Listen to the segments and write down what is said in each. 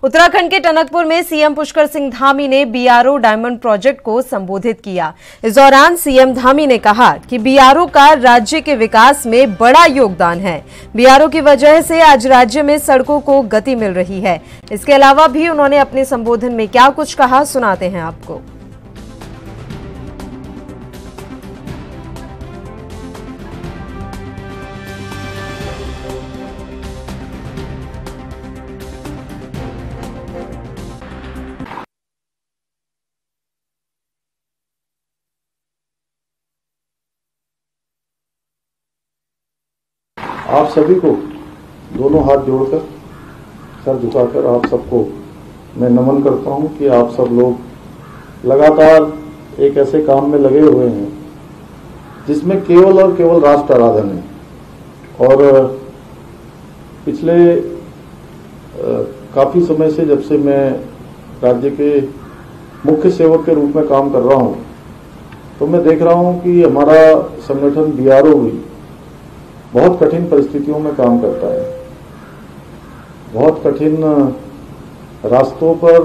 उत्तराखंड के टनकपुर में सीएम पुष्कर सिंह धामी ने बीआरओ डायमंड प्रोजेक्ट को संबोधित किया। इस दौरान सीएम धामी ने कहा कि बीआरओ का राज्य के विकास में बड़ा योगदान है। बीआरओ की वजह से आज राज्य में सड़कों को गति मिल रही है। इसके अलावा भी उन्होंने अपने संबोधन में क्या कुछ कहा, सुनाते हैं आपको। आप सभी को दोनों हाथ जोड़कर, सर झुकाकर आप सबको मैं नमन करता हूं कि आप सब लोग लगातार एक ऐसे काम में लगे हुए हैं जिसमें केवल और केवल राष्ट्र आराधन है। और पिछले काफ़ी समय से, जब से मैं राज्य के मुख्य सेवक के रूप में काम कर रहा हूं, तो मैं देख रहा हूं कि हमारा संगठन बीआरओ भी बहुत कठिन परिस्थितियों में काम करता है। बहुत कठिन रास्तों पर,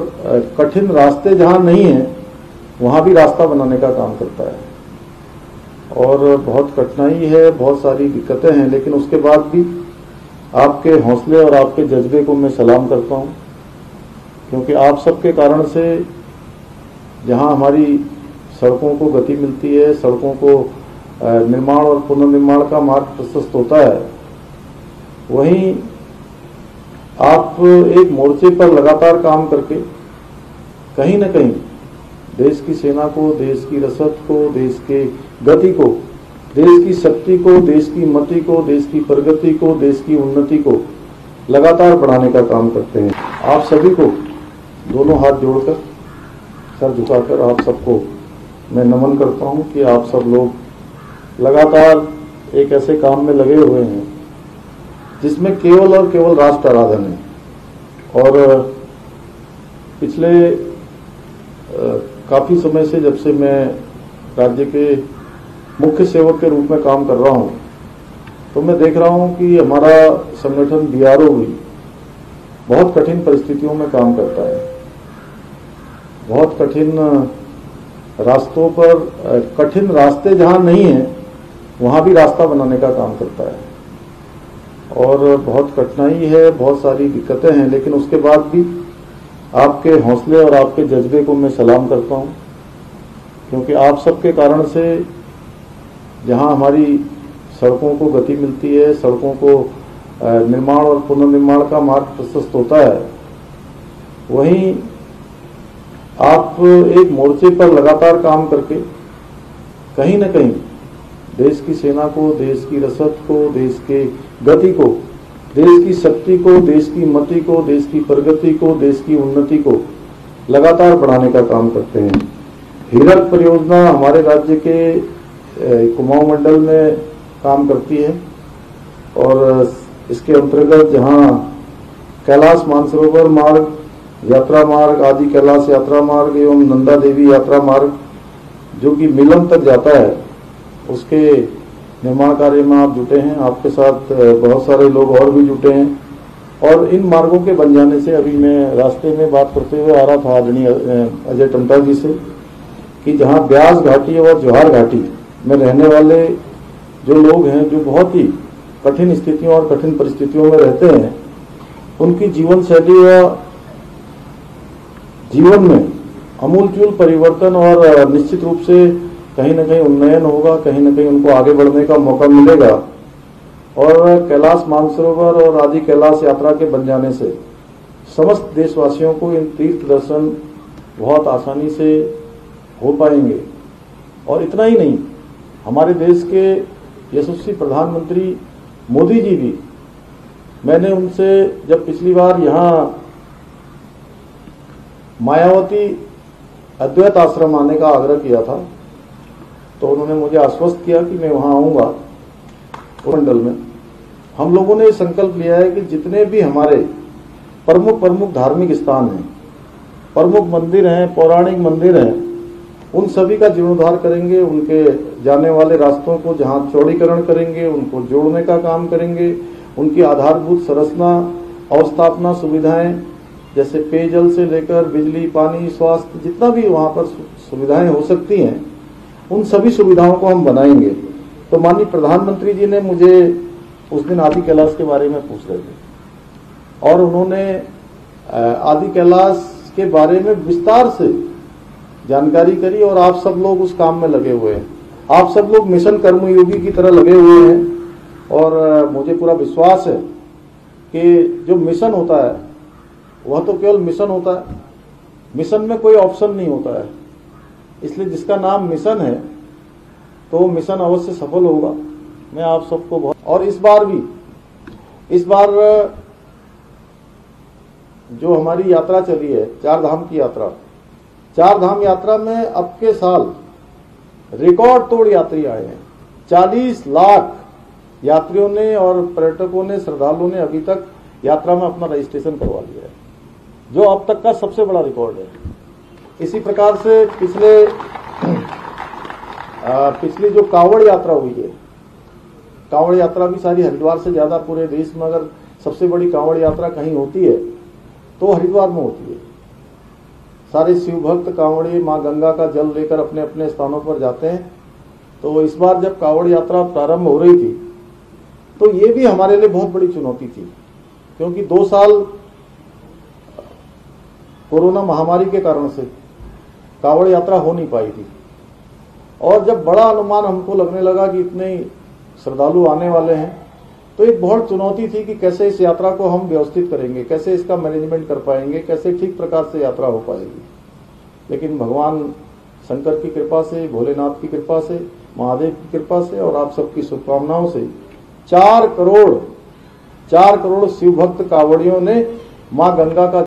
कठिन रास्ते जहां नहीं है वहां भी रास्ता बनाने का काम करता है। और बहुत कठिनाई है, बहुत सारी दिक्कतें हैं, लेकिन उसके बाद भी आपके हौसले और आपके जज्बे को मैं सलाम करता हूं, क्योंकि आप सबके कारण से जहां हमारी सड़कों को गति मिलती है, सड़कों को निर्माण और पुनर्निर्माण का मार्ग प्रशस्त होता है, वहीं आप एक मोर्चे पर लगातार काम करके कहीं न कहीं देश की सेना को, देश की रसद को, देश के गति को, देश की शक्ति को, देश की मति को, देश की प्रगति को, देश की उन्नति को लगातार बढ़ाने का काम करते हैं। आप सभी को दोनों हाथ जोड़कर, सर झुकाकर आप सबको मैं नमन करता हूं कि आप सब लोग लगातार एक ऐसे काम में लगे हुए हैं जिसमें केवल और केवल राष्ट्र आराधन है। और पिछले काफ़ी समय से, जब से मैं राज्य के मुख्य सेवक के रूप में काम कर रहा हूं, तो मैं देख रहा हूं कि हमारा संगठन बीआरओ भी बहुत कठिन परिस्थितियों में काम करता है। बहुत कठिन रास्तों पर, कठिन रास्ते जहां नहीं है वहां भी रास्ता बनाने का काम करता है। और बहुत कठिनाई है, बहुत सारी दिक्कतें हैं, लेकिन उसके बाद भी आपके हौसले और आपके जज्बे को मैं सलाम करता हूं, क्योंकि आप सबके कारण से जहां हमारी सड़कों को गति मिलती है, सड़कों को निर्माण और पुनर्निर्माण का मार्ग प्रशस्त होता है, वहीं आप एक मोर्चे पर लगातार काम करके कहीं न कहीं देश की सेना को, देश की रसद को, देश के गति को, देश की शक्ति को, देश की मति को, देश की प्रगति को, देश की उन्नति को लगातार बढ़ाने का काम करते हैं। हीरक परियोजना हमारे राज्य के कुमाऊं मंडल में काम करती है और इसके अंतर्गत जहां कैलाश मानसरोवर मार्ग, यात्रा मार्ग, आदि कैलाश यात्रा मार्ग एवं नंदा देवी यात्रा मार्ग जो कि मिलन तक जाता है, उसके निर्माण कार्य में आप जुटे हैं। आपके साथ बहुत सारे लोग और भी जुटे हैं। और इन मार्गों के बन जाने से, अभी मैं रास्ते में बात करते हुए आ रहा था आदरणीय अजय टंटा जी से, कि जहां ब्यास घाटी और जवाहर घाटी में रहने वाले जो लोग हैं, जो बहुत ही कठिन स्थितियों और कठिन परिस्थितियों में रहते हैं, उनकी जीवन शैली व जीवन में अमूलचूल परिवर्तन और निश्चित रूप से कहीं न कहीं उन्नयन होगा, कहीं न कहीं उनको आगे बढ़ने का मौका मिलेगा। और कैलाश मानसरोवर और आदि कैलाश यात्रा के बन जाने से समस्त देशवासियों को इन तीर्थ दर्शन बहुत आसानी से हो पाएंगे। और इतना ही नहीं, हमारे देश के यशस्वी प्रधानमंत्री मोदी जी भी, मैंने उनसे जब पिछली बार यहाँ मायावती अद्वैत आश्रम आने का आग्रह किया था, तो उन्होंने मुझे आश्वस्त किया कि मैं वहां आऊंगा। मंडल में हम लोगों ने संकल्प लिया है कि जितने भी हमारे प्रमुख धार्मिक स्थान हैं, प्रमुख मंदिर हैं, पौराणिक मंदिर हैं, उन सभी का जीर्णोद्धार करेंगे। उनके जाने वाले रास्तों को जहां चौड़ीकरण करेंगे, उनको जोड़ने का काम करेंगे। उनकी आधारभूत संरचना, अवस्थापना सुविधाएं जैसे पेयजल से लेकर बिजली, पानी, स्वास्थ्य, जितना भी वहां पर सुविधाएं हो सकती हैं, उन सभी सुविधाओं को हम बनाएंगे। तो माननीय प्रधानमंत्री जी ने मुझे उस दिन आदि कैलाश के बारे में पूछ रहे थे और उन्होंने आदि कैलाश के बारे में विस्तार से जानकारी करी और आप सब लोग उस काम में लगे हुए हैं। आप सब लोग मिशन कर्मयोगी की तरह लगे हुए हैं और मुझे पूरा विश्वास है कि जो मिशन होता है वह तो केवल मिशन होता है, मिशन में कोई ऑप्शन नहीं होता है। इसलिए जिसका नाम मिशन है तो मिशन अवश्य सफल होगा। मैं आप सबको बहुत, और इस बार जो हमारी यात्रा चली है, चार धाम की यात्रा, चार धाम यात्रा में अब के साल रिकॉर्ड तोड़ यात्री आए हैं। 40 लाख यात्रियों ने और पर्यटकों ने, श्रद्धालुओं ने अभी तक यात्रा में अपना रजिस्ट्रेशन करवा लिया है, जो अब तक का सबसे बड़ा रिकॉर्ड है। इसी प्रकार से पिछली जो कांवड़ यात्रा हुई है, कांवड़ यात्रा भी सारी हरिद्वार से ज्यादा, पूरे देश में अगर सबसे बड़ी कांवड़ यात्रा कहीं होती है तो हरिद्वार में होती है। सारे शिव भक्त कांवड़िए मां गंगा का जल लेकर अपने अपने स्थानों पर जाते हैं। तो इस बार जब कांवड़ यात्रा प्रारंभ हो रही थी तो ये भी हमारे लिए बहुत बड़ी चुनौती थी, क्योंकि 2 साल कोरोना महामारी के कारण से कांवड़ यात्रा हो नहीं पाई थी। और जब बड़ा अनुमान हमको लगने लगा कि इतने श्रद्धालु आने वाले हैं, तो एक बहुत चुनौती थी कि कैसे इस यात्रा को हम व्यवस्थित करेंगे, कैसे इसका मैनेजमेंट कर पाएंगे, कैसे ठीक प्रकार से यात्रा हो पाएगी। लेकिन भगवान शंकर की कृपा से, भोलेनाथ की कृपा से, महादेव की कृपा से और आप सबकी शुभकामनाओं से 4 करोड़ शिव भक्त कांवड़ियों ने मां गंगा का